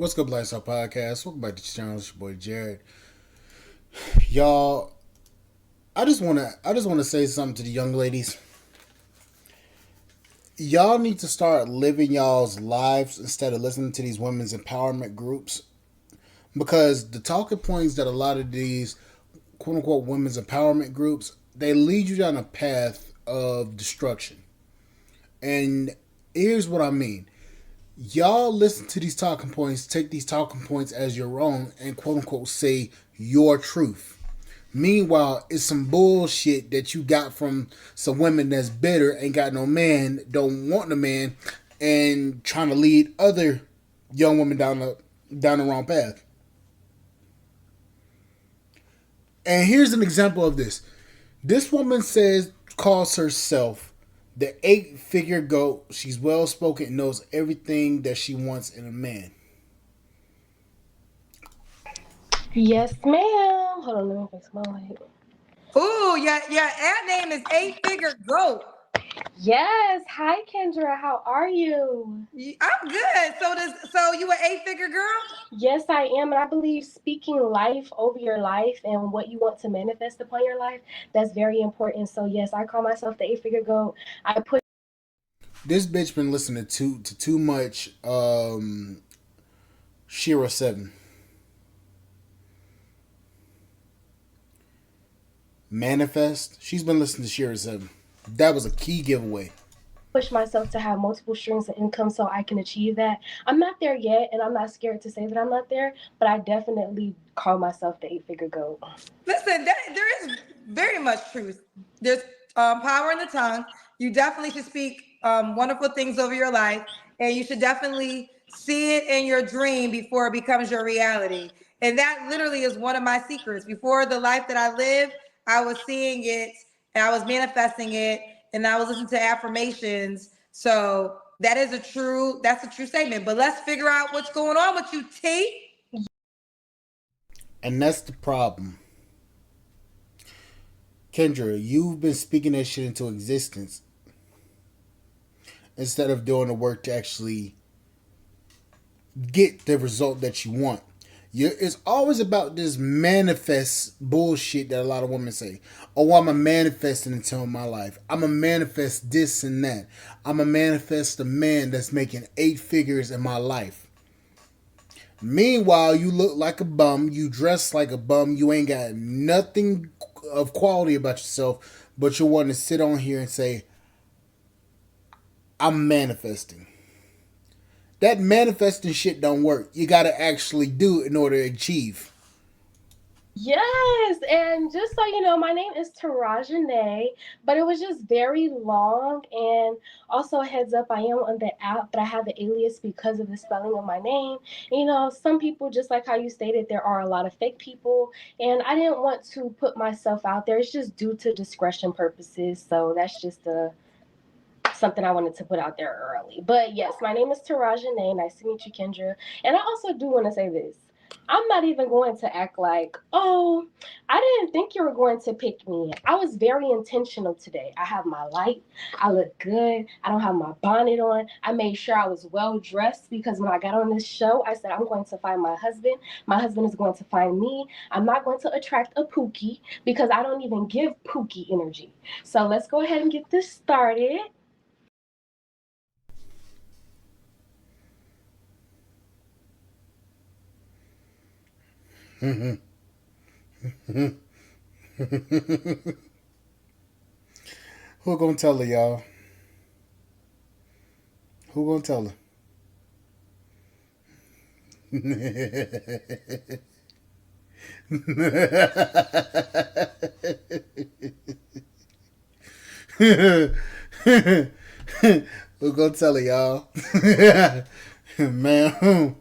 What's good, Lifestyle Podcast? Welcome back to the channel. It's your boy Jared. Y'all, I just wanna say something to the young ladies. Y'all need to start living y'all's lives instead of listening to these women's empowerment groups. Because the talking points that a lot of these quote unquote women's empowerment groups, they lead you down a path of destruction. And here's what I mean. Y'all listen to these talking points, take these talking points as your own, and quote unquote say your truth. Meanwhile, it's some bullshit that you got from some women that's bitter, ain't got no man, don't want a man, and trying to lead other young women down the wrong path. And here's an example of this. This woman calls herself the eight-figure goat. She's well spoken and knows everything that she wants in a man. Yes, ma'am. Hold on, let me fix my light. Ooh, your ad name is Eight Figure Goat. Yes. Hi, Kendra. How are you? I'm good. So you an eight figure girl? Yes, I am. And I believe speaking life over your life and what you want to manifest upon your life, that's very important. So, yes, I call myself the eight-figure goat. I put This bitch been listening to too much Shira 7. Manifest. She's been listening to Shira 7. That was a key giveaway. push myself to have multiple streams of income so I can achieve that. I'm not there yet, and I'm not scared to say that I'm not there, but I definitely call myself the eight-figure goat. Listen, there is very much truth. There's power in the tongue. You definitely should speak wonderful things over your life, and you should definitely see it in your dream before it becomes your reality. And that literally is one of my secrets. Before the life that I live, I was seeing it and I was manifesting it, and I was listening to affirmations. So that's a true statement. But let's figure out what's going on with you, T. And that's the problem. Kendra, you've been speaking that shit into existence instead of doing the work to actually get the result that you want. It's always about this manifest bullshit that a lot of women say. Oh, I'm a manifesting into my life. I'm a manifest this and that. I'm a manifest a man that's making eight figures in my life. Meanwhile, you look like a bum. You dress like a bum. You ain't got nothing of quality about yourself, but you want to sit on here and say, I'm manifesting. That manifesting shit don't work. You gotta actually do it in order to achieve. Yes, and just so you know, my name is Tarajane, but it was just very long. And also, a heads up, I am on the app, but I have the alias because of the spelling of my name. You know, some people, just like how you stated, there are a lot of fake people, and I didn't want to put myself out there. It's just due to discretion purposes. So that's just something I wanted to put out there early. But yes, my name is Tarajane. Nice to meet you, Kendra. And I also do want to say this. I'm not even going to act like, oh, I didn't think you were going to pick me. I was very intentional today. I have my light. I look good. I don't have my bonnet on. I made sure I was well dressed because when I got on this show, I said, I'm going to find my husband. My husband is going to find me. I'm not going to attract a Pookie because I don't even give Pookie energy. So let's go ahead and get this started. Who gonna tell her, y'all? Who gonna tell her? Who gonna tell her, y'all? Man,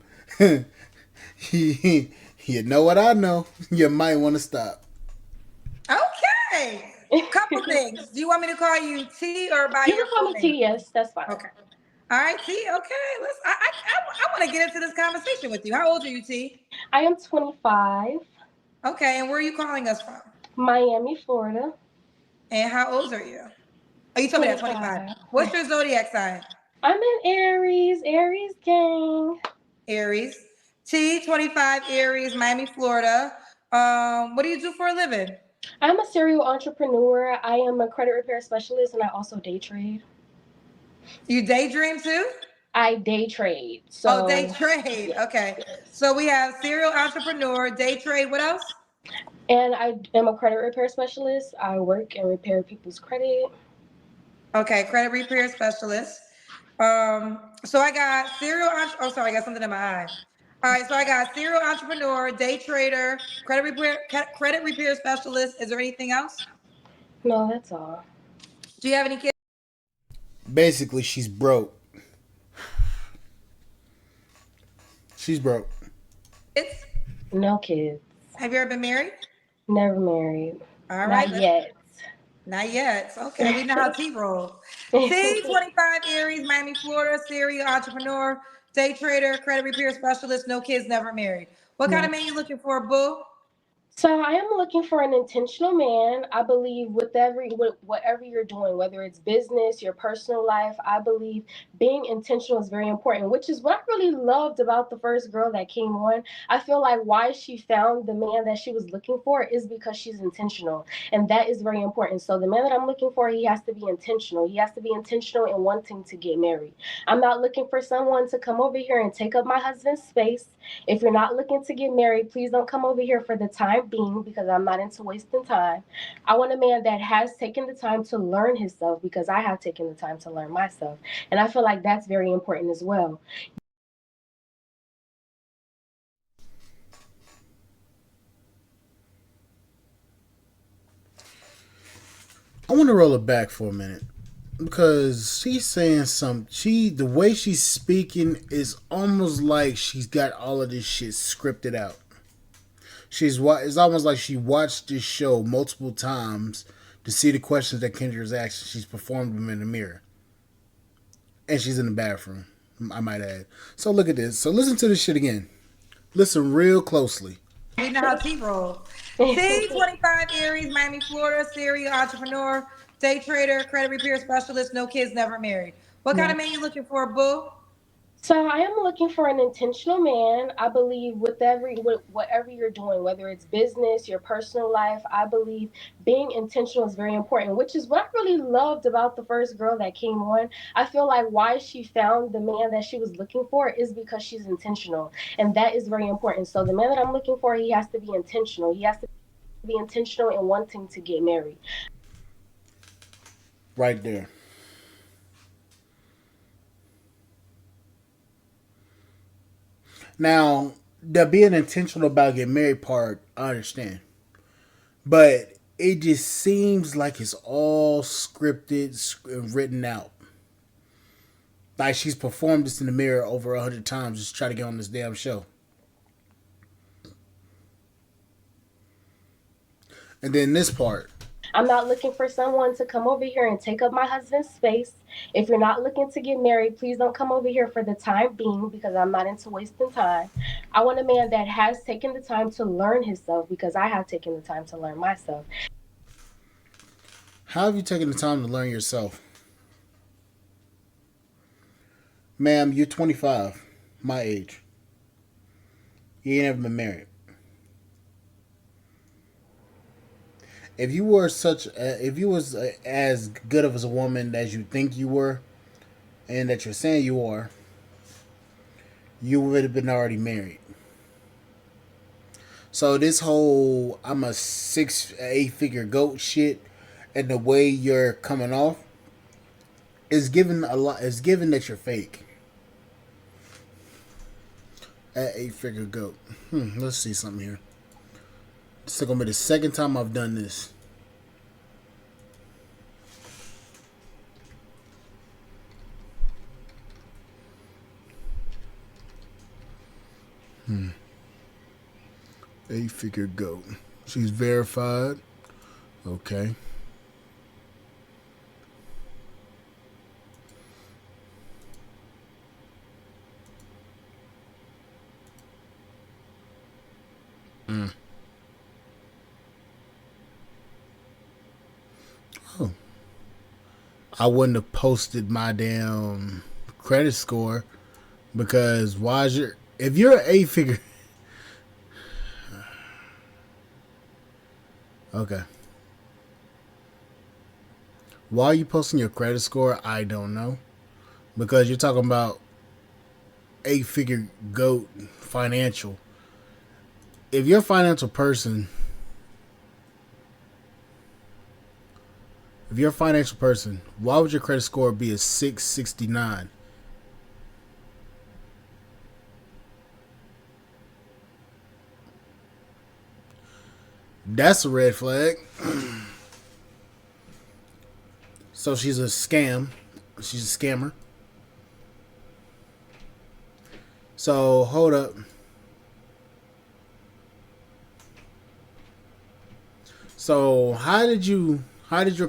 you know what I know. You might want to stop. Okay. Couple things. Do you want me to call you T or by You your can call full me T. name? Yes, that's fine. Okay. All right, T. Okay. I want to get into this conversation with you. How old are you, T? I am 25, Okay. And where are you calling us from? Miami, Florida. And how old are you? Oh, you told me that 25. 25. What's your zodiac sign? I'm in Aries, Aries gang. Aries. T, 25, Aries, Miami, Florida. What do you do for a living? I'm a serial entrepreneur. I am a credit repair specialist and I also day trade. You daydream too? I day trade. Oh, So, day trade. yes, Okay. yes. So we have serial entrepreneur, day trade. What else? And I am a credit repair specialist. I work and repair people's credit. Okay, credit repair specialist. So I got oh sorry, I got something in my eye. All right, so I got serial entrepreneur, day trader, credit repair specialist. Is there anything else? No, that's all. Do you have any kids? Basically, she's broke. She's broke. No kids. Have you ever been married? Never married. All right, Not yet. not yet. Okay, we know how T rolls. T, 25, Aries, Miami, Florida, serial entrepreneur, day trader, credit repair specialist, no kids, never married. What kind of man you looking for, boo? So I am looking for an intentional man. I believe with whatever you're doing, whether it's business, your personal life, I believe being intentional is very important, which is what I really loved about the first girl that came on. I feel like why she found the man that she was looking for is because she's intentional, and that is very important. So the man that I'm looking for, he has to be intentional. He has to be intentional in wanting to get married. I'm not looking for someone to come over here and take up my husband's space. If you're not looking to get married, please don't come over here for the time being because I'm not into wasting time. I want a man that has taken the time to learn himself because I have taken the time to learn myself. And I feel like that's very important as well. I want to roll it back for a minute because she's saying the way she's speaking is almost like she's got all of this shit scripted out. It's almost like she watched this show multiple times to see the questions that Kendra's asked. She's performed them in the mirror, and she's in the bathroom, I might add. So look at this. So listen to this shit again. Listen real closely. We know how T rolls. T, 25, Aries, Miami, Florida, serial entrepreneur, day trader, credit repair specialist, no kids, never married. What kind of man you looking for, boo? So I am looking for an intentional man. I believe with whatever you're doing, whether it's business, your personal life, I believe being intentional is very important, which is what I really loved about the first girl that came on. I feel like why she found the man that she was looking for is because she's intentional, and that is very important. So the man that I'm looking for, he has to be intentional. He has to be intentional in wanting to get married. Right there. Now, the being intentional about getting married part, I understand. But it just seems like it's all scripted and written out. Like she's performed this in the mirror over 100 times just try to get on this damn show. And then this part. I'm not looking for someone to come over here and take up my husband's space. If you're not looking to get married, please don't come over here for the time being because I'm not into wasting time. I want a man that has taken the time to learn himself because I have taken the time to learn myself. How have you taken the time to learn yourself? Ma'am, you're 25, my age. You ain't never been married. If you were if you was as good of as a woman as you think you were, and that you're saying you are, you would have been already married. So this whole I'm a 8 figure goat shit, and the way you're coming off is given a lot. Is given that you're fake. At 8 figure goat. Let's see something here. This is gonna be the second time I've done this. Hmm. 8 figure goat. She's verified. Okay. Oh. I wouldn't have posted my damn credit score because why is your If you're an 8-figure, okay. Why are you posting your credit score? I don't know. Because you're talking about 8-figure GOAT financial. If you're a financial person, why would your credit score be a 669? That's a red flag. So she's a scam. She's a scammer. So hold up. So how did your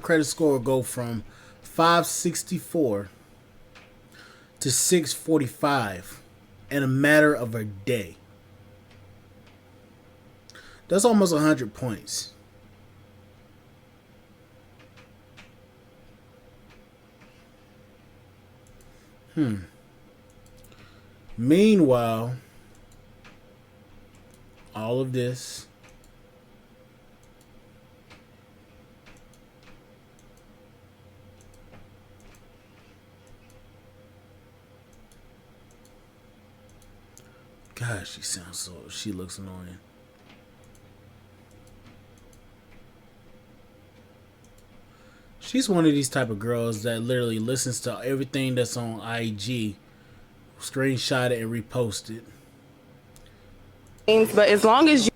credit score go from 564 to 645 in a matter of a day? That's almost 100 points. Meanwhile, all of this gosh, she looks annoying. She's one of these type of girls that literally listens to everything that's on IG, screenshot it and repost it. But as long as you,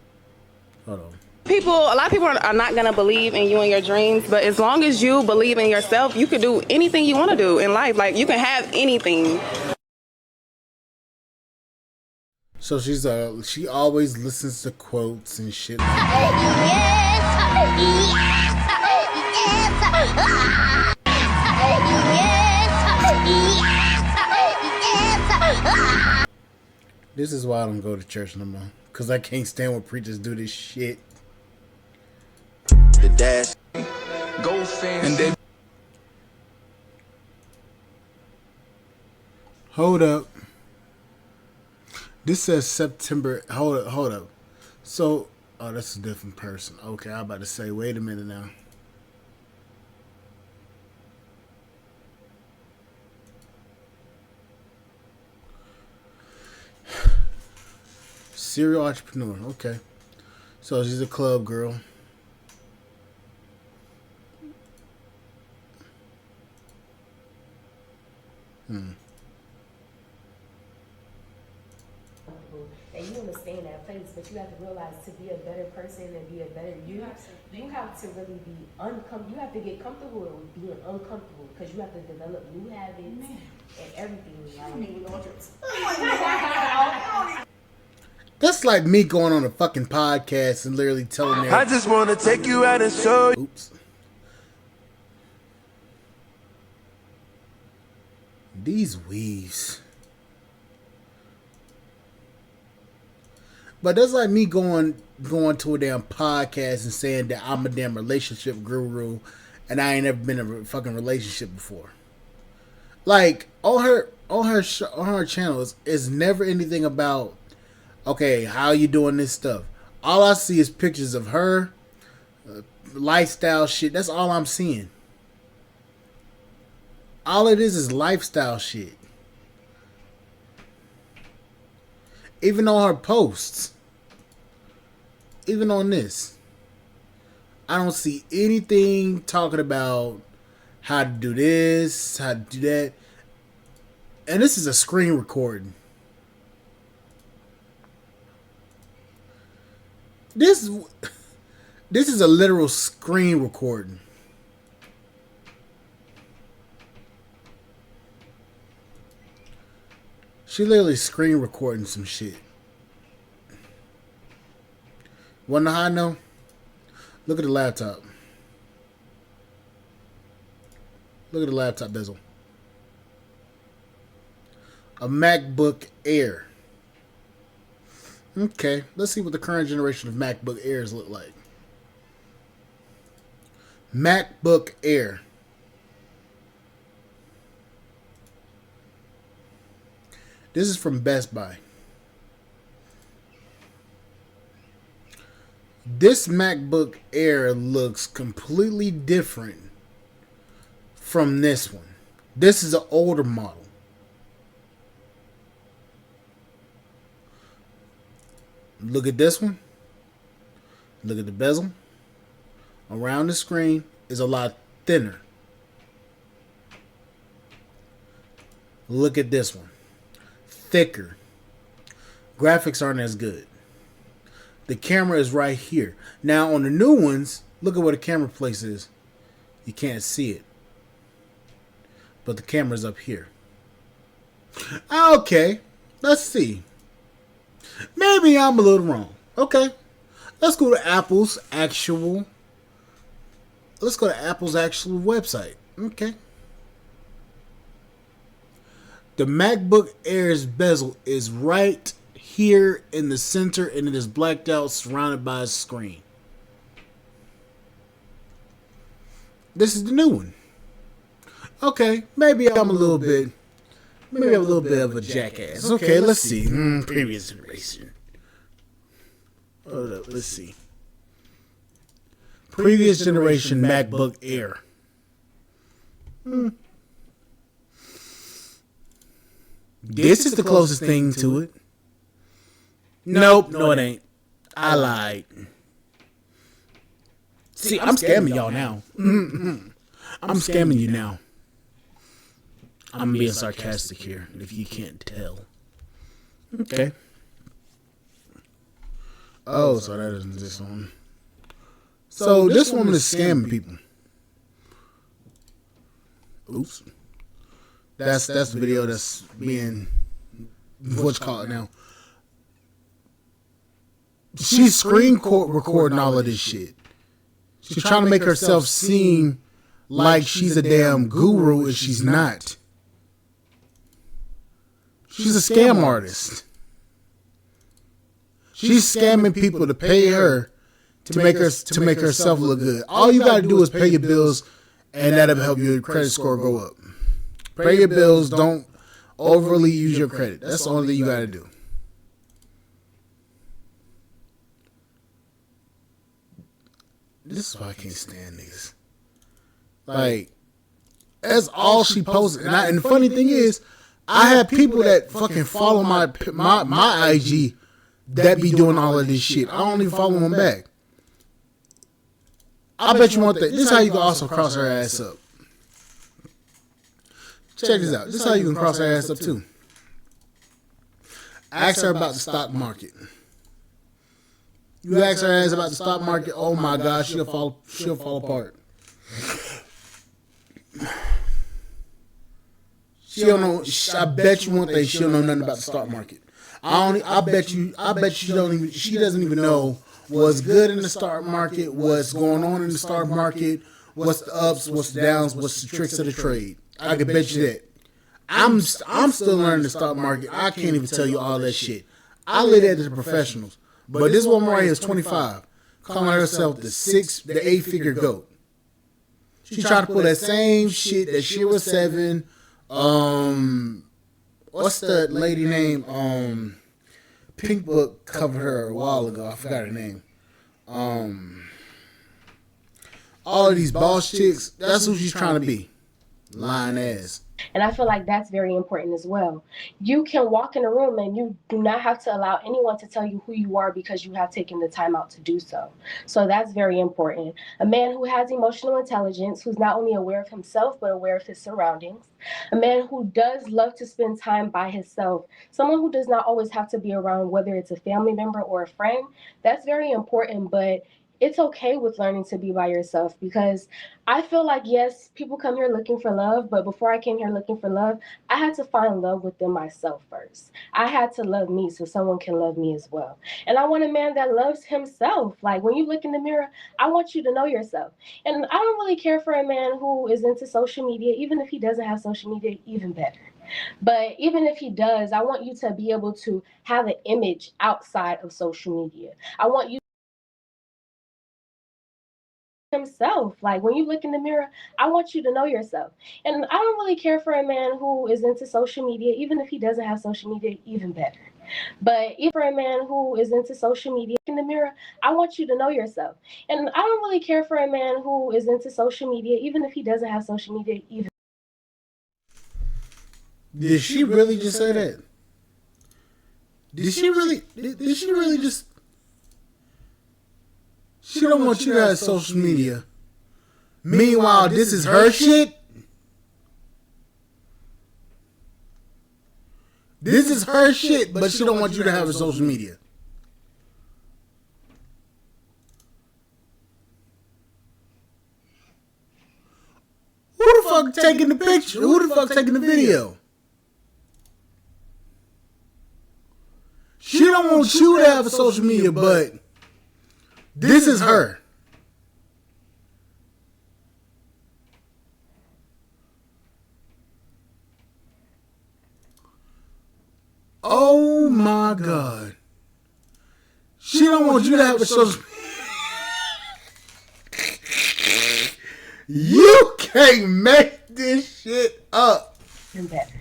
Hold on. a lot of people are not going to believe in you and your dreams, but as long as you believe in yourself, you can do anything you want to do in life. Like, you can have anything. So she always listens to quotes and shit. This is why I don't go to church no more. Because I can't stand when preachers do this shit. The dash go fancy. Hold up. This says September. Hold up. So, oh, that's a different person. Okay, I'm about to say, wait a minute now. Serial entrepreneur. Okay. So she's a club girl. And you want to stay in that place, but you have to realize to be a better person and be a better you have to really be uncomfortable. You have to get comfortable with being uncomfortable because you have to develop new habits and everything. I don't even know what you're That's like me going on a fucking podcast and literally telling them. I just want to take you out and show you. Oops. These weaves. But that's like me going to a damn podcast and saying that I'm a damn relationship guru and I ain't ever been in a fucking relationship before. Like on her channel is never anything about, okay, how you doing this stuff. All I see is pictures of her, lifestyle shit. That's all I'm seeing. All it is lifestyle shit. Even on her posts. Even on this. I don't see anything talking about how to do this, how to do that. And this is a screen recording. This is a literal screen recording. She literally screen recording some shit. Wanna know how I know? Look at the laptop. Look at the laptop bezel. A MacBook Air. Okay, let's see what the current generation of MacBook Airs look like. MacBook Air. This is from Best Buy. This MacBook Air looks completely different from this one. This is an older model. Look at this one. Look at the bezel. Around the screen is a lot thinner. Look at this one. Thicker. Graphics aren't as good. The camera is right here. Now on the new ones, look at where the camera place is. You can't see it. But the camera's up here. Okay, let's see. Maybe I'm a little wrong. Okay, let's go to Apple's actual. Let's go to Apple's actual website. Okay. The MacBook Air's bezel is right here in the center, and it is blacked out, surrounded by a screen. This is the new one. Okay, maybe I'm a little bit of a jackass. Okay, let's see. Previous generation. Hold up, let's see. Previous generation MacBook Air. This is the closest thing to it. Nope, no it ain't. I lied. See, I'm scamming y'all now. I'm scamming you now. I'm being sarcastic here, if you can't tell. Okay. Oh, so that isn't this one. So this woman is scamming people. Oops. That's the video that's being what's called now. She's screen recording all of this shit. She's trying to make herself seem like she's a damn guru, and she's not. She's a scam artist. She's scamming people to pay her to make herself look good. All you gotta do is pay your bills, and that'll help your credit score go up. Pay your bills. Don't overly use your credit. That's the only thing you gotta do. This is why I can't stand niggas. Like, that's all she posted. And the funny thing is, I have people that fucking follow my IG that be doing all of this shit. I don't even follow them back. I bet you want that. This is how you can also cross her ass up. Check this out. This is how you can cross her ass up too. Ask her about the stock market. You ask her ass about the stock market, oh my gosh, she'll fall apart. She don't know. I bet you one thing, she don't know nothing about the stock market. I bet you she doesn't even know what's good in the stock market, what's going on in the stock market, what's the ups, what's the downs, what's the tricks of the trade. I can bet you that. I'm still learning the stock market. I can't even tell you all that shit. I leave that to the professionals. But this woman right here is 25, calling herself the 8-figure GOAT. She tried to pull that same shit that she was 7. What's the lady name? Pink Book covered her a while ago. I forgot her name. All of these boss chicks, that's who she's trying to be. Lying ass. And I feel like that's very important as well. You can walk in a room and you do not have to allow anyone to tell you who you are because you have taken the time out to do so. So that's very important. A man who has emotional intelligence, who's not only aware of himself, but aware of his surroundings. A man who does love to spend time by himself. Someone who does not always have to be around, whether it's a family member or a friend. That's very important, but it's okay with learning to be by yourself, because I feel like, yes, people come here looking for love, but before I came here looking for love, I had to find love within myself first. I had to love me so someone can love me as well. And I want a man that loves himself. Like, when you look in the mirror, I want you to know yourself. And I don't really care for a man who is into social media. Even if he doesn't have social media, even better. But even if he does, I want you to be able to have an image outside of social media. I want you himself. Like when you look in the mirror, I want you to know yourself. And I don't really care for a man who is into social media, even if he doesn't have social media, even better. But even for a man who is into social media, in the mirror, I want you to know yourself. And I don't really care for a man who is into social media, even if he doesn't have social media, even. Did she really just say that? Did she really? Did she really just? She don't want you to have social media. Meanwhile, this is her shit. This is her shit, but she don't want you to have a social media. Who the fuck taking the picture? Who the fuck taking the video? She don't want you to have a social media, but this is her. Oh my God. She don't want you to have a social media. You can't make this shit up. Better.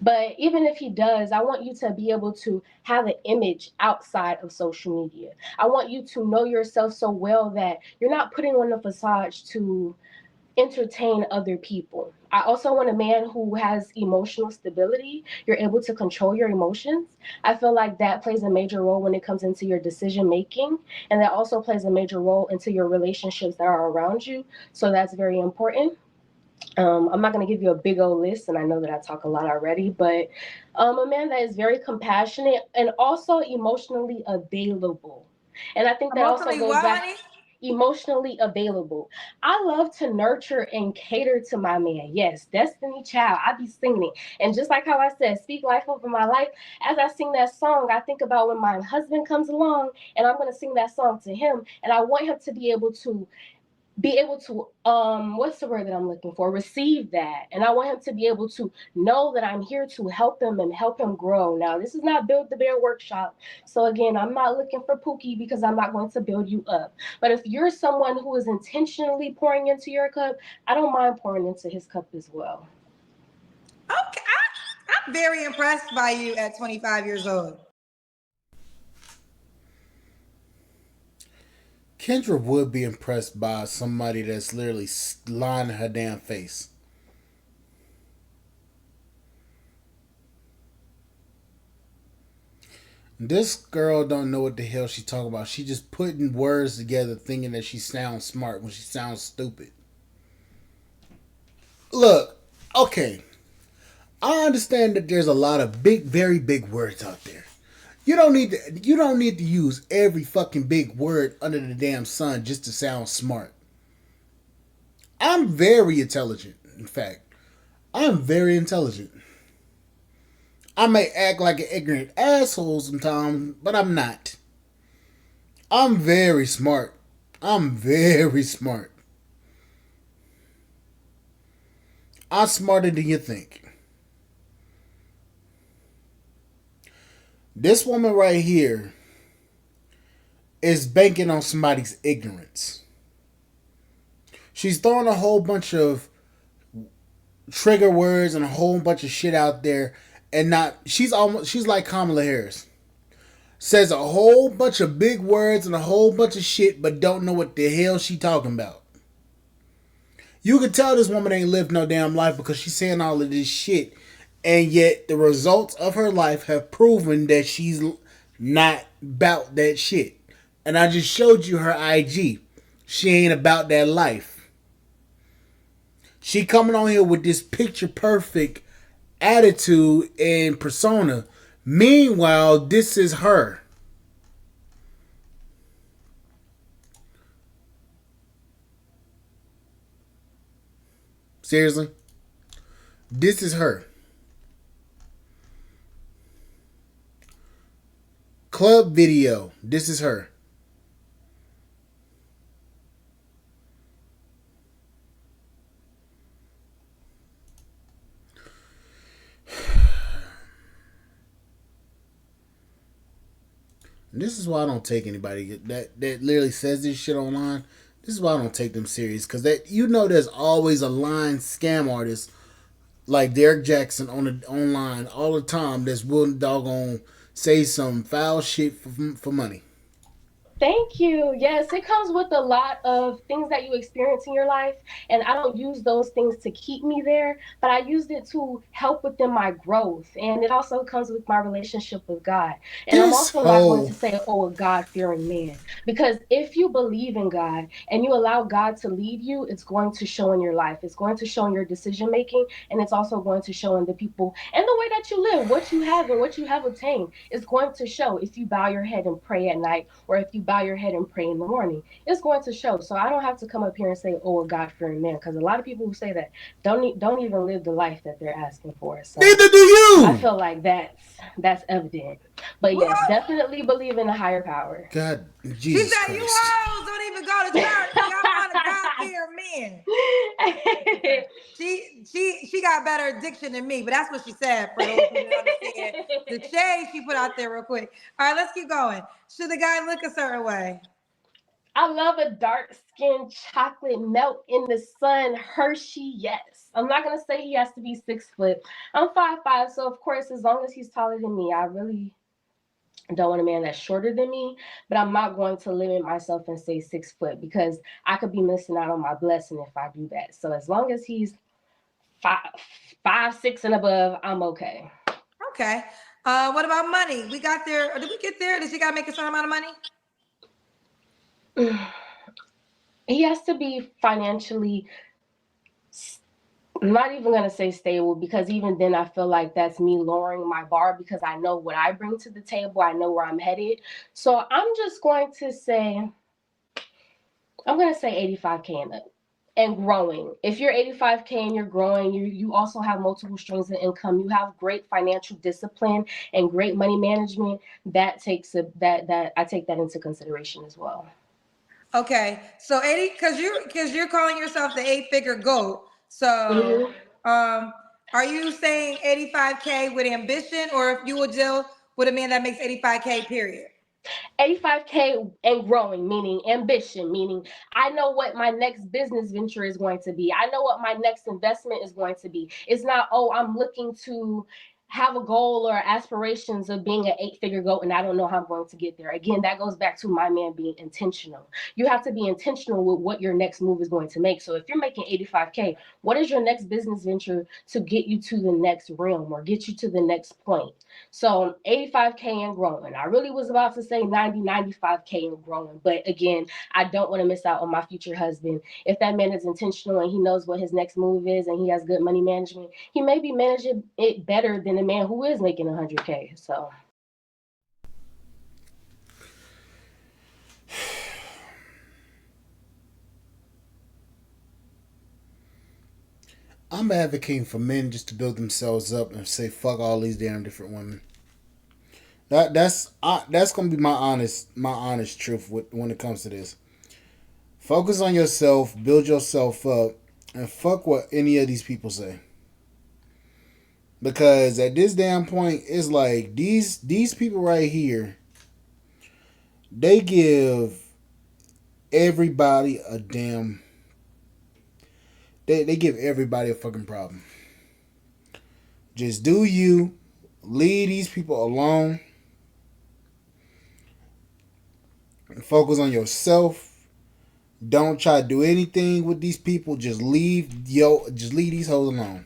But even if he does, I want you to be able to have an image outside of social media. I want you to know yourself so well that you're not putting on a facade to entertain other people. I also want a man who has emotional stability. You're able to control your emotions. I feel like that plays a major role when it comes into your decision making, and that also plays a major role into your relationships that are around you. So that's very important. I'm not going to give you a big old list, and I know that I talk a lot already, but a man that is very compassionate and also emotionally available. And I think that also Emotionally goes what, back honey? emotionally available. I love to nurture and cater to my man. Yes, Destiny Child. I be singing it. And just like how I said, speak life over my life, as I sing that song, I think about when my husband comes along and I'm going to sing that song to him. And I want him to be able to what's the word that I'm looking for, receive that. And I want him to be able to know that I'm here to help him and help him grow. Now, this is not Build the Bear workshop, so again, I'm not looking for Pookie, because I'm not going to build you up. But if you're someone who is intentionally pouring into your cup, I don't mind pouring into his cup as well. Okay, I'm very impressed by you at 25 years old. Kendra would be impressed by somebody that's literally lying to her damn face. This girl don't know what the hell she talking about. She just putting words together thinking that she sounds smart when she sounds stupid. Look, okay. I understand that there's a lot of big, very big words out there. You don't need to use every fucking big word under the damn sun just to sound smart. I'm very intelligent. In fact, I'm very intelligent. I may act like an ignorant asshole sometimes, but I'm not. I'm very smart. I'm very smart. I'm smarter than you think. This woman right here is banking on somebody's ignorance. She's throwing a whole bunch of trigger words and a whole bunch of shit out there, and she's like Kamala Harris. Says a whole bunch of big words and a whole bunch of shit, but don't know what the hell she talking about. You can tell this woman ain't lived no damn life because she's saying all of this shit, and yet the results of her life have proven that she's not about that shit. And I just showed you her IG. She ain't about that life. She coming on here with this picture perfect attitude and persona. Meanwhile, this is her. Seriously? This is her. Club video. This is her. This is why I don't take anybody that literally says this shit online. This is why I don't take them serious, because that there's always a line scam artist like Derek Jackson on the online all the time that's willing to doggone say some foul shit for money. Thank you. Yes, it comes with a lot of things that you experience in your life, and I don't use those things to keep me there, but I used it to help within my growth, and it also comes with my relationship with God. And I'm This also not going to whole say, "Oh, a God-fearing man," because if you believe in God and you allow God to lead you, it's going to show in your life. It's going to show in your decision making, and it's also going to show in the people and the way that you live, what you have and what you have obtained. Is going to show if you bow your head and pray at night, or if you bow your head and pray in the morning. It's going to show. So I don't have to come up here and say, "Oh, a God-fearing man," because a lot of people who say that don't even live the life that they're asking for. So neither do I you. feel like that's evident. But yes, Whoa. definitely believe in a higher power. God, She Jesus said, "You Christ. hoes don't even go to church. So y'all want a God-fearing man." She got better addiction than me, but that's what she said. For those who didn't understand the shade she put out there real quick. All right, let's keep going. Should the guy look a certain way? I love a dark skinned chocolate melt in the sun Hershey. Yes. I'm not gonna say he has to be 6 foot. I'm 5'5", so of course, as long as he's taller than me, I really don't want a man that's shorter than me. But I'm not going to limit myself and say 6 foot, because I could be missing out on my blessing if I do that. So as long as he's five, 6 and above, I'm okay. Okay. What about money? We got there. Did we get there? Does he got to make a certain amount of money? He has to be financially, I'm not even going to say stable, because even then I feel like that's me lowering my bar, because I know what I bring to the table. I know where I'm headed. So I'm just going to say, I'm going to say 85K and up and growing. If you're 85K and you're growing, you also have multiple streams of income. You have great financial discipline and great money management. That takes that I take that into consideration as well. Okay, so 80, because you're calling yourself the 8-figure GOAT. So, are you saying 85K with ambition, or if you would deal with a man that makes 85K, period? 85K and growing, meaning ambition, meaning I know what my next business venture is going to be. I know what my next investment is going to be. It's not, oh, I'm looking to have a goal or aspirations of being an 8-figure GOAT and I don't know how I'm going to get there. Again, that goes back to my man being intentional. You have to be intentional with what your next move is going to make. So if you're making 85K, what is your next business venture to get you to the next realm or get you to the next point? So 85K and growing. I really was about to say 95K and growing. But again, I don't want to miss out on my future husband. If that man is intentional and he knows what his next move is and he has good money management, he may be managing it better than a man who is making 100K. So I'm advocating for men just to build themselves up and say fuck all these damn different women. That's gonna be my honest truth when it comes to this. Focus on yourself, build yourself up, and fuck what any of these people say. Because at this damn point, it's like these people right here, they give everybody a damn. They give everybody a fucking problem. Just do you. Leave these people alone. Focus on yourself. Don't try to do anything with these people. Just leave these hoes alone.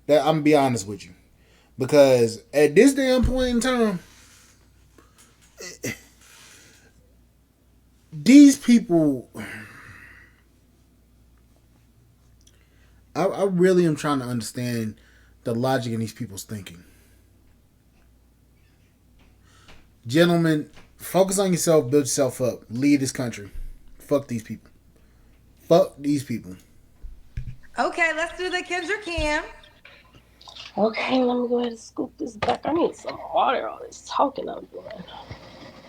That I'm gonna be honest with you. Because at this damn point in time, these people, I really am trying to understand the logic in these people's thinking. Gentlemen, focus on yourself, build yourself up, lead this country. Fuck these people. Fuck these people. Okay, let's do the Kendra Cam. okay, let me go ahead and scoop this back. I need some water. All this talking I'm doing.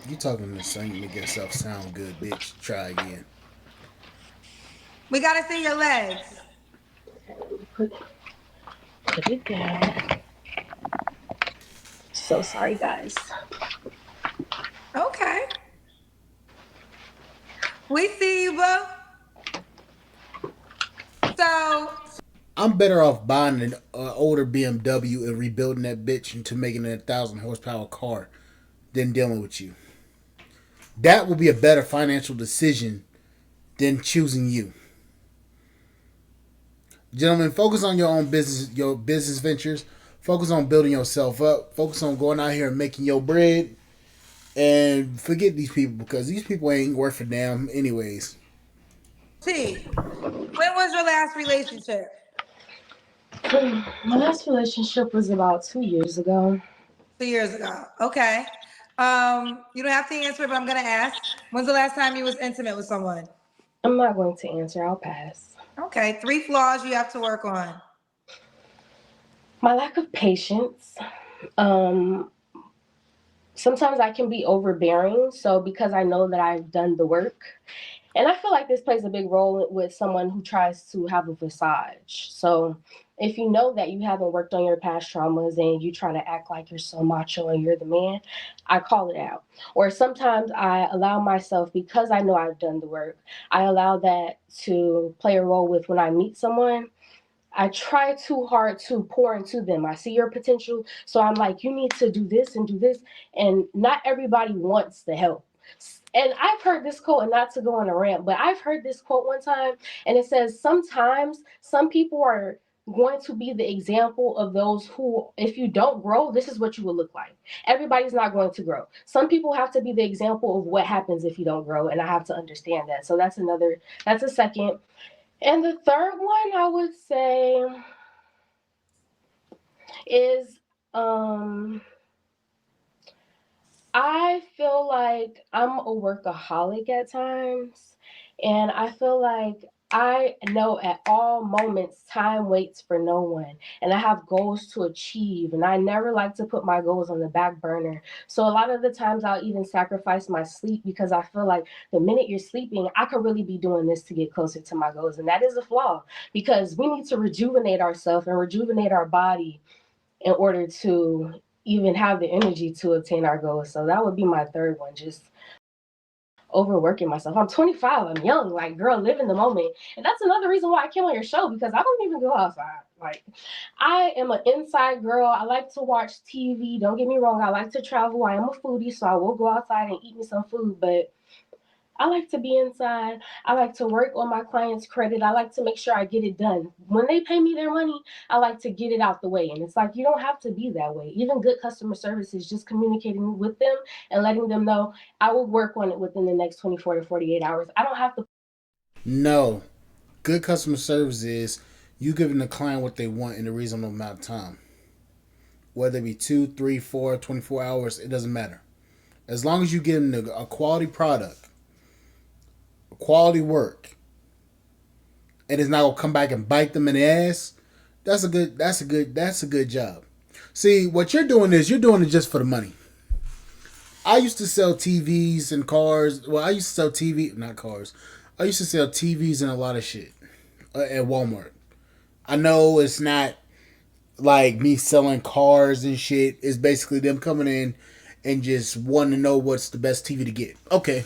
You talking to sing to make yourself sound good, bitch. Try again. We got to see your legs. Okay, let me put it down. So sorry, guys. Okay. We see you, bro. So I'm better off buying an older BMW and rebuilding that bitch into making it a 1,000 horsepower car than dealing with you. That will be a better financial decision than choosing you. Gentlemen, focus on your own business, your business ventures. Focus on building yourself up. Focus on going out here and making your bread. And forget these people because these people ain't worth a damn anyways. T, when was your last relationship? My last relationship was about 2 years ago. 2 years ago. Okay. You don't have to answer, but I'm gonna ask. When's the last time you was intimate with someone? I'm not going to answer. I'll pass. Okay. 3 flaws you have to work on. My lack of patience. Sometimes I can be overbearing. So because I know that I've done the work, and I feel like this plays a big role with someone who tries to have a facade. So if you know that you haven't worked on your past traumas and you try to act like you're so macho and you're the man, I call it out. Or sometimes I allow myself, because I know I've done the work, I allow that to play a role with when I meet someone. I try too hard to pour into them. I see your potential. So I'm like, you need to do this and do this. And not everybody wants the help. And I've heard this quote, and not to go on a rant, but I've heard this quote one time, and it says, sometimes some people are going to be the example of those who, if you don't grow, this is what you will look like. Everybody's not going to grow. Some people have to be the example of what happens if you don't grow, and I have to understand that. So that's a second. And the third one I would say is I feel like I'm a workaholic at times, and I feel like I know at all moments time waits for no one, and I have goals to achieve, and I never like to put my goals on the back burner. So a lot of the times I'll even sacrifice my sleep because I feel like the minute you're sleeping, I could really be doing this to get closer to my goals, and that is a flaw because we need to rejuvenate ourselves and rejuvenate our body in order to even have the energy to obtain our goals. So that would be my third one, just overworking myself. I'm 25, I'm young, like, girl, live in the moment. And that's another reason why I came on your show, because I don't even go outside. Like, I am an inside girl. I like to watch TV. Don't get me wrong, I like to travel. I am a foodie, so I will go outside and eat me some food, but I like to be inside. I like to work on my clients' credit. I like to make sure I get it done. When they pay me their money, I like to get it out the way. And it's like, you don't have to be that way. Even good customer service is just communicating with them and letting them know I will work on it within the next 24 to 48 hours. I don't have to. No. Good customer service is you giving the client what they want in a reasonable amount of time. Whether it be 2, 3, 4, 24 hours, it doesn't matter. As long as you give them a quality product, quality work, and it's not gonna come back and bite them in the ass, that's a good job. See, what you're doing is you're doing it just for the money. I used to sell TVs and cars. Well, I used to sell not cars. I used to sell TVs and a lot of shit at Walmart. I know it's not like me selling cars and shit. It's basically them coming in and just wanting to know what's the best TV to get. Okay.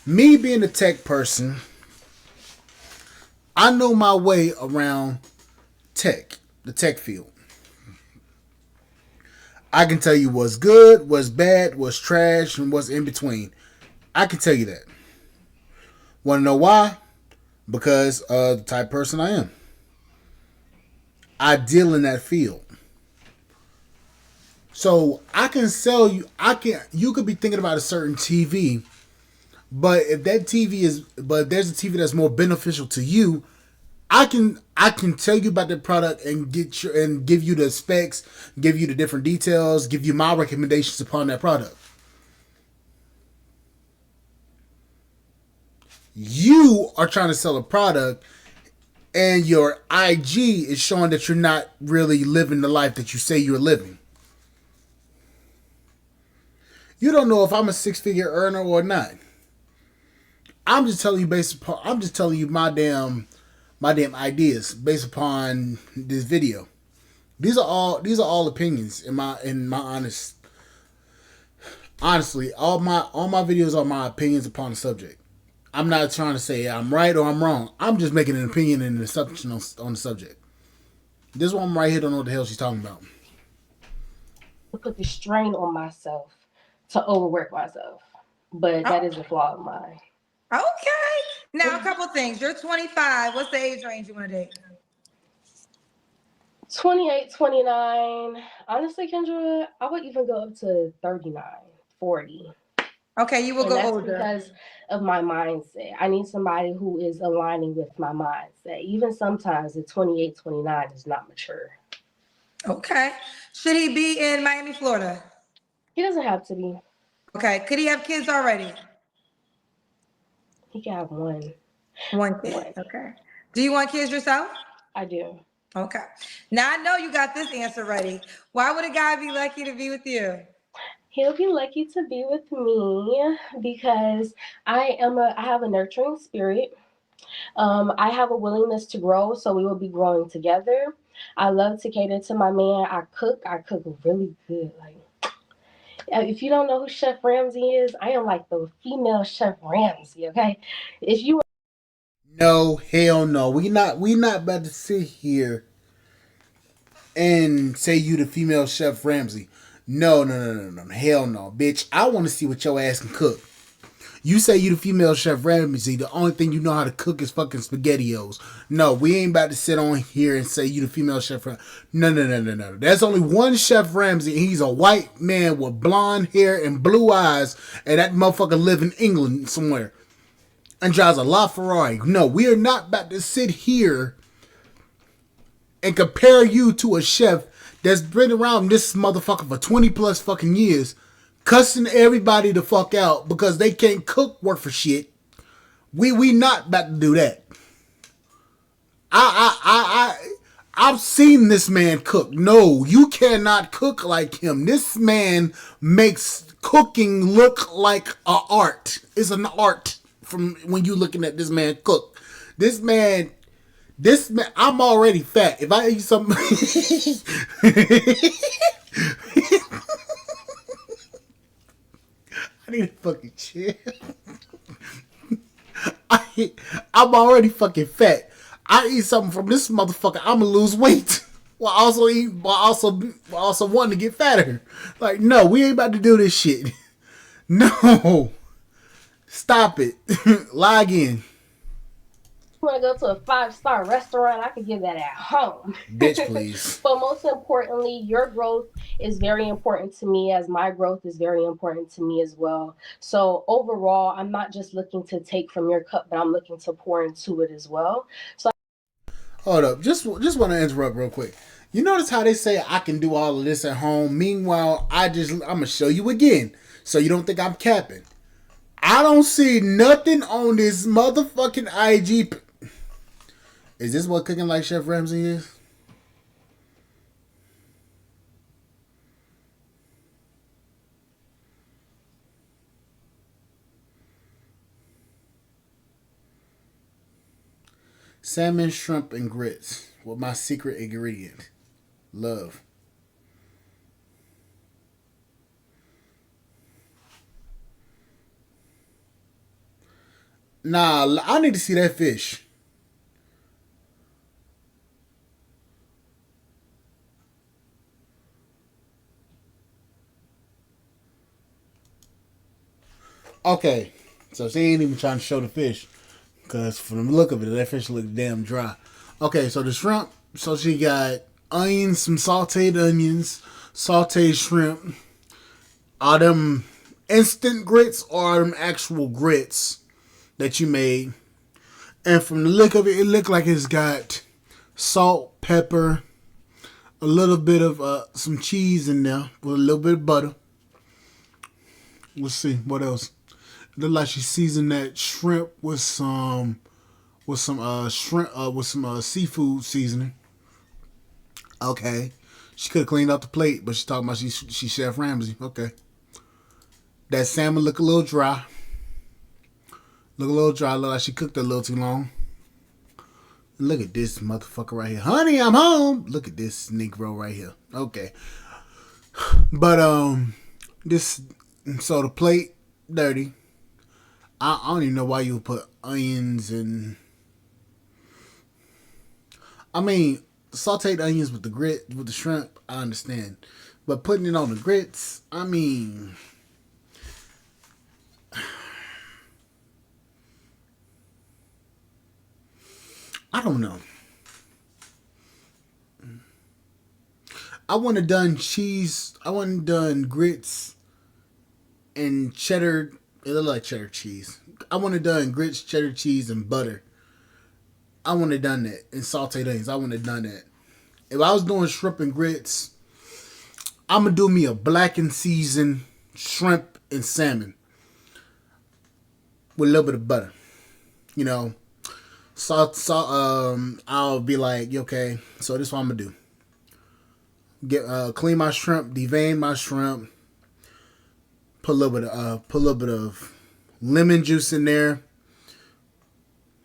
Me being a tech person, I know my way around the tech field. I can tell you what's good, what's bad, what's trash, and what's in between. I can tell you that. Want to know why? Because of the type of person I am. I deal in that field. So I can sell you, you could be thinking about a certain TV, but if there's a TV that's more beneficial to you, I can tell you about the product and give you the specs, give you the different details, give you my recommendations upon that product. You are trying to sell a product and your IG is showing that you're not really living the life that you say you're living. You don't know if I'm a 6-figure earner or not. I'm just telling you my damn ideas based upon this video. These are all opinions in my honestly, all my videos are my opinions upon the subject. I'm not trying to say I'm right or I'm wrong. I'm just making an opinion and an assumption on the subject. This woman right here don't know what the hell she's talking about. Put the strain on myself to overwork myself, but that is a flaw of mine. Okay. Now, a couple things. You're 25. What's the age range you want to date? 28, 29. Honestly, Kendra, I would even go up to 39, 40. Okay, you will And go that's older. because of my mindset. I need somebody who is aligning with my mindset. Even sometimes the 28, 29 is not mature. Okay. Should he be in Miami, Florida? He doesn't have to be. Okay. Could he have kids already? He can have one. One kid. Okay. Do you want kids yourself? I do. Okay. Now I know you got this answer ready. Why would a guy be lucky to be with you? He'll be lucky to be with me because I have a nurturing spirit. I have a willingness to grow, so we will be growing together. I love to cater to my man. I cook really good. Like, if you don't know who Chef Ramsay is, I am like the female Chef Ramsay. Okay, if you No, hell no. We not about to sit here and say you the female Chef Ramsay. No. Hell no, bitch. I want to see what your ass can cook. You say you the female Chef Ramsay, the only thing you know how to cook is fucking SpaghettiOs. No, we ain't about to sit on here and say you the female Chef Ramsay. No. There's only one Chef Ramsay, and he's a white man with blonde hair and blue eyes, and that motherfucker live in England somewhere and drives a LaFerrari. No, we are not about to sit here and compare you to a chef that's been around this motherfucker for 20 plus fucking years, cussing everybody the fuck out because they can't cook worth for shit. We not about to do that. I've seen this man cook. No, you cannot cook like him. This man makes cooking look like a art. It's an art from when you looking at this man cook. This man, I'm already fat. If I eat something, I need a fucking chair. I'm already fucking fat. I eat something from this motherfucker, I'ma lose weight. While also wanting to get fatter. Like, no, we ain't about to do this shit. No. Stop it. Lie again. want to go to a 5-star restaurant, I could give that at home. Bitch, please. But most importantly, your growth is very important to me, as my growth is very important to me as well. So overall, I'm not just looking to take from your cup, but I'm looking to pour into it as well. So hold up, just want to interrupt real quick. You notice how they say I can do all of this at home? Meanwhile, I'm gonna show you again, so you don't think I'm capping. I don't see nothing on this motherfucking IG. Is this what cooking like Chef Ramsay is? Salmon, shrimp, and grits with my secret ingredient, love. Nah, I need to see that fish. Okay, so she ain't even trying to show the fish, because from the look of it, that fish look damn dry. Okay, so the shrimp, so she got onions, some sauteed onions, sauteed shrimp. Are them instant grits or are them actual grits that you made? And from the look of it, it looked like it's got salt, pepper, a little bit of some cheese in there with a little bit of butter. Let's see what else. It looked like she seasoned that shrimp with some seafood seasoning. Okay, she could have cleaned up the plate, but she's talking about she Chef Ramsay. Okay, that salmon look a little dry. Look like she cooked it a little too long. Look at this motherfucker right here. Honey, I'm home. Look at this Negro right here. Okay. But, so the plate, dirty. I don't even know why you would put onions and. I mean, sauteed onions with the shrimp, I understand. But putting it on the grits, I mean. I don't know. I want to done cheese. I want to done grits and cheddar. It look like cheddar cheese. I want to done grits, cheddar cheese, and butter. I want to done that. And sauteed onions. I want to done that. If I was doing shrimp and grits, I'm going to do me a blackened seasoned shrimp and salmon with a little bit of butter. You know, I'll be like, okay, so this is what I'm going to do. Clean my shrimp, devein my shrimp, put a little bit of lemon juice in there.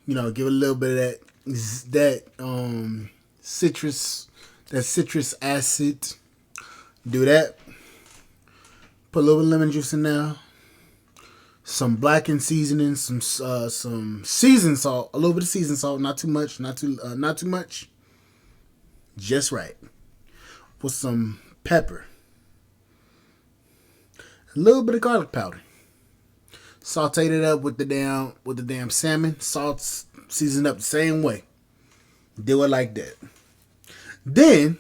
You know, give it a little bit of that citrus acid. Do that. Put a little bit of lemon juice in there. Some blackened seasoning, some seasoned salt, a little bit of seasoned salt, not too much, not too much, just right. With some pepper, a little bit of garlic powder. Sauteed it up with the damn salmon. Salt seasoned up the same way. Do it like that. Then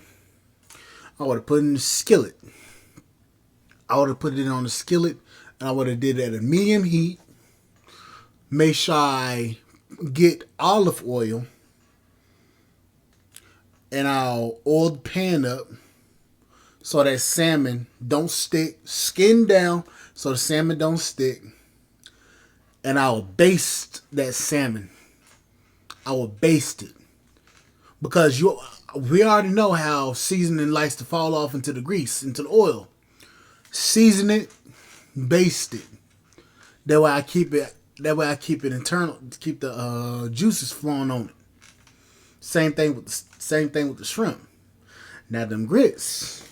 I would have put it in the skillet. I would have put it on the skillet, and I would have did it at a medium heat. Make sure I get olive oil, and I'll oil the pan up so that salmon don't stick. Skin down so the salmon don't stick. And I'll baste that salmon. I will baste it. Because we already know how seasoning likes to fall off into the grease, into the oil. Season it, baste it. That way I keep it internal, to keep the juices flowing on it. Same thing with the shrimp. Now them grits.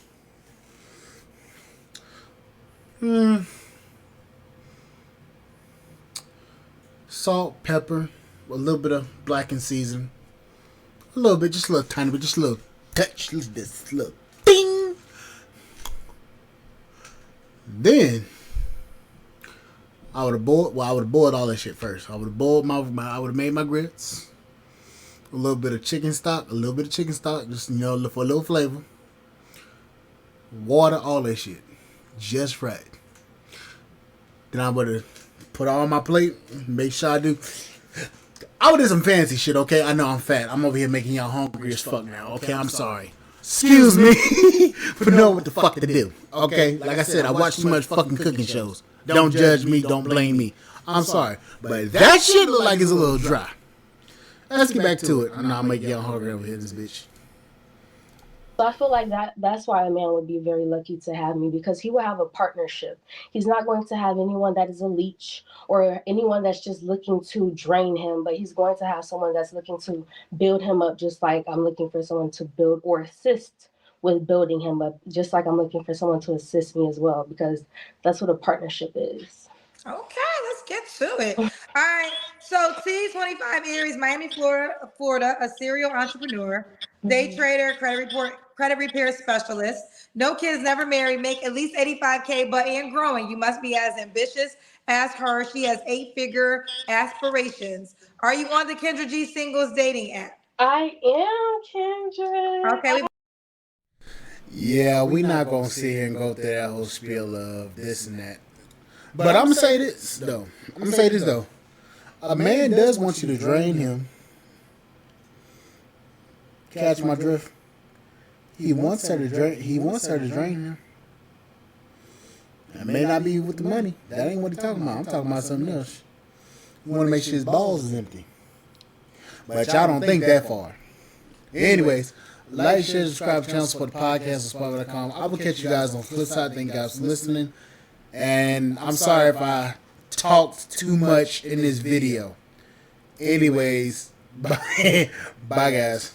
Salt, pepper, a little bit of blackened season. A little bit, just a little tiny bit, just a little touch. This little ding. Then I would have boiled all that shit first. I would have made my grits. A little bit of chicken stock, just, you know, for a little flavor. Water, all that shit. Just right. Then I would have put it on my plate. Make sure I do some fancy shit, okay? I know I'm fat. I'm over here making y'all hungry as fuck now, okay? I'm sorry. Excuse me for knowing what the fuck to do, okay? Like I said, I watch too much fucking cooking shows. Don't judge me, don't blame me. I'm sorry. But that shit look like it's a little dry. Let's get back to it. I know I'm making y'all hungry over here, this bitch. So I feel like that's why a man would be very lucky to have me, because he will have a partnership. He's not going to have anyone that is a leech or anyone that's just looking to drain him, but he's going to have someone that's looking to build him up, just like I'm looking for someone to build or assist with building him up, just like I'm looking for someone to assist me as well, because that's what a partnership is. Okay, let's get to it. All right. So T25 Aries, Miami, Florida, a serial entrepreneur, day trader, credit repair specialist, no kids, never married, make at least 85K, but and growing. You must be as ambitious as her. She has 8-figure aspirations. Are you on the Kendra G singles dating app? I am, Kendra. Okay. Yeah, we're not going to sit here and go through that whole spiel of this and that. But I'm going to say this, though. A man does want you to drain him. Catch my drift? He wants her to drain him. It may not be with the money. That ain't what he's talking about. I'm talking about something else. You want to make sure his balls is empty. But y'all don't think that far. Anyways, like, share, subscribe to the channel, support the podcast, Spotify.com. I will catch you guys on the flip side. Thank you guys for listening. And I'm sorry if I talked too much in this video. Anyways, bye guys.